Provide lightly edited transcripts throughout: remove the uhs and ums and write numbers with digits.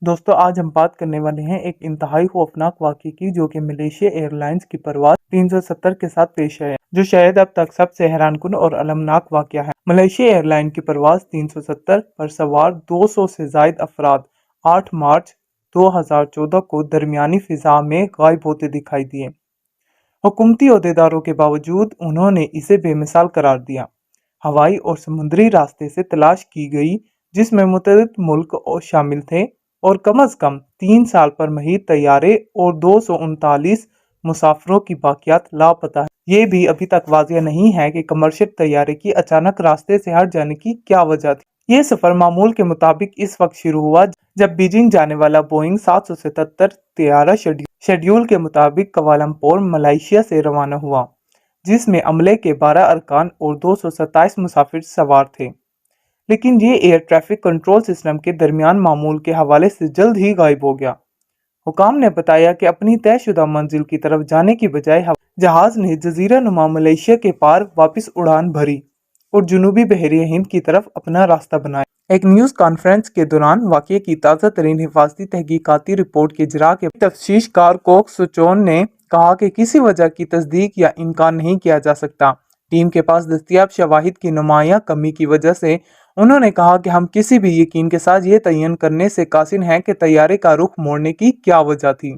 दोस्तों आज हम बात करने वाले हैं एक इंतहाई खौफनाक वाक़ये की जो कि मलेशिया एयरलाइंस की परवाज़ 370 के साथ पेश आया, जो शायद अब तक सबसे हैरानकुन और अलमनाक वाक़या है। मलेशिया एयरलाइन की परवाज़ 370 पर सवार 200 से ज़ायद अफराद 8 मार्च 2014 को दरमियानी फ़िज़ा में गायब होते दिखाई दिए। हुकूमती ओहदेदारों के बावजूद उन्होंने इसे बेमिसाल करार दिया। हवाई और समुद्री रास्ते से तलाश की गई, जिसमें मुतअद्दिद मुल्क शामिल थे और कम अज कम 3 साल पर महीद तैयारे और 239 मुसाफिरों की बाकियात लापता है। ये भी अभी तक वाज़िया नहीं है कि कमर्शियल तैयारे की अचानक रास्ते से हट जाने की क्या वजह थी। ये सफ़र मामूल के मुताबिक इस वक्त शुरू हुआ जब बीजिंग जाने वाला बोइंग 777 तैयारा शेड्यूल के मुताबिक कुआलालंपुर मलेशिया से रवाना हुआ, जिसमें अमले के 12 अरकान और 227 मुसाफिर सवार थे। लेकिन ये एयर ट्रैफिक कंट्रोल सिस्टम के दरमियान मामूल के हवाले से जल्द ही गायब हो गया। हुकाम ने बताया कि अपनी तयशुदा मंजिल की तरफ जाने की बजाय जहाज ने जजीरा नुमा मलेशिया के पार वापस उड़ान भरी और जुनूबी बहरिया हिंद की तरफ अपना रास्ता बनाया। एक न्यूज़ कॉन्फ्रेंस के दौरान वाक़ये की ताज़ा तरीन हिफाजती तहकीकाती रिपोर्ट के इजरा के तफ्तीशकार कोक सुचोन ने कहा कि किसी वजह की तस्दीक या इनकार नहीं किया जा सकता। टीम के पास दस्तयाब शवाहिद की नुमाया कमी की वजह से उन्होंने कहा कि हम किसी भी यकीन के साथ ये तयन करने से कासिर हैं कि तैयारे का रुख मोड़ने की क्या वजह थी।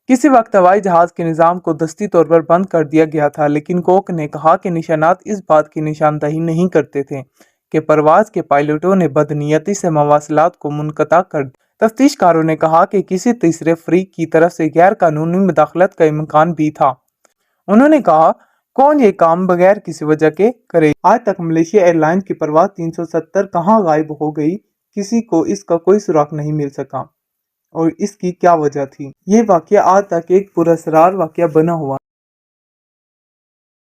किसी वक्त हवाई जहाज के निज़ाम को दस्ती तौर पर बंद कर दिया गया था, लेकिन कोक ने कहा कि निशानात इस बात की निशानदही नहीं करते थे कि परवाज के पायलटों ने बदनीयती से मवासलात को मुनक़ता कर दिया। तफ्तीशकारों ने कहा कि किसी तीसरे फरीक की तरफ से गैर कानूनी मुदाखलत का इम्कान भी था। उन्होंने कहा, कौन ये काम बगैर किसी वजह के करे। आज तक मलेशिया एयरलाइंस की परवाज़ 370 कहाँ गायब हो गई, किसी को इसका कोई सुराग नहीं मिल सका और इसकी क्या वजह थी। ये वाक़या आज तक एक पुरअसरार वाक़या बना हुआ।